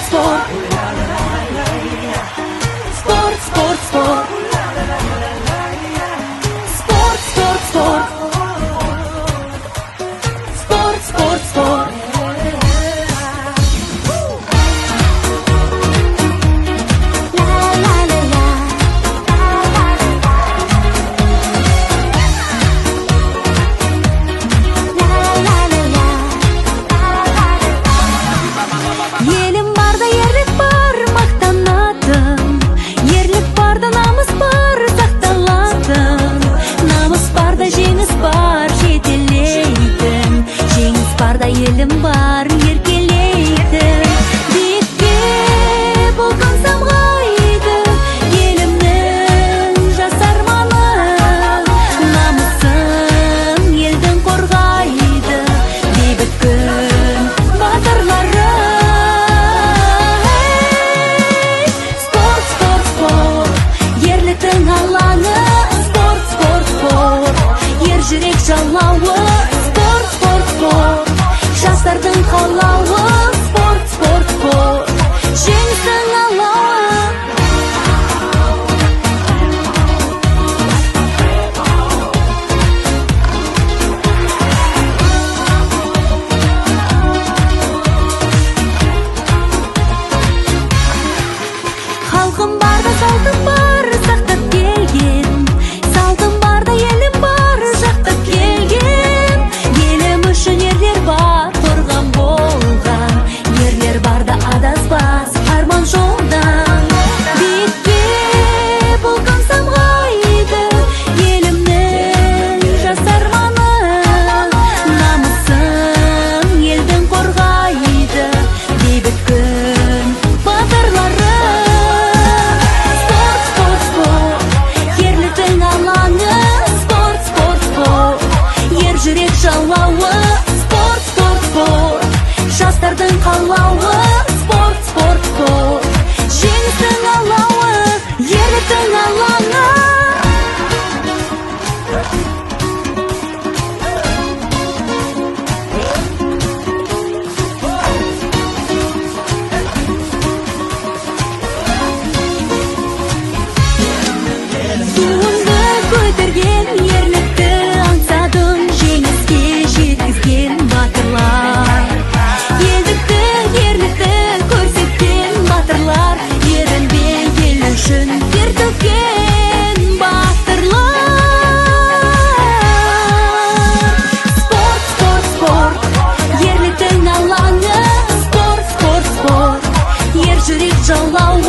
sport. Sport, sport, sport. Sport, sport, sport. Sport, sport, sport. Елім барда ерлік бар, мақтанатын. Ерлік барда намыс бар, сақталатын. Намыс барда жеңіс бар, жетелейтін. Жеңіс барда елім бар, еркелейтін. Биікке болған самғайды, елімнің жас арманы. Намысын елдің қорғайды, бейбіт күн батырлары. Ерліктің алаңы, спорт, спорт, спорт. Ер жүрек жалауы, спорт, спорт, спорт. Жастардың қалауы, спорт, спорт, спорт. Жеңістің алауы. Халқым барда салтым бар, сақтап келген. Салтым барда елім бар, жақтап келген. Елім үшін ерлер бар, қорған болған. Ерлер барда адаспас, арман жолдан. Биікке болған самғайды, елімнің жас арманы. Намысын елдің қорғайды, бейбіт күн батырлары. Жүрек жалауы, спорт, спорт, спорт. Жастардың қалауы, спорт, спорт, спорт. Жеңістің алауы, ерліктің алаңы. Туыңды көтерген, ерлікті аңсадың. Жеңіске жеткізген батырлар. Елдікті, ерлікті көрсеткен батырлар. Ерінбей ел үшін тер төккен батырлар. Спорт, спорт, спорт. Ерліктің алаңы, спорт, спорт, спорт. Ер жүрек жалауы.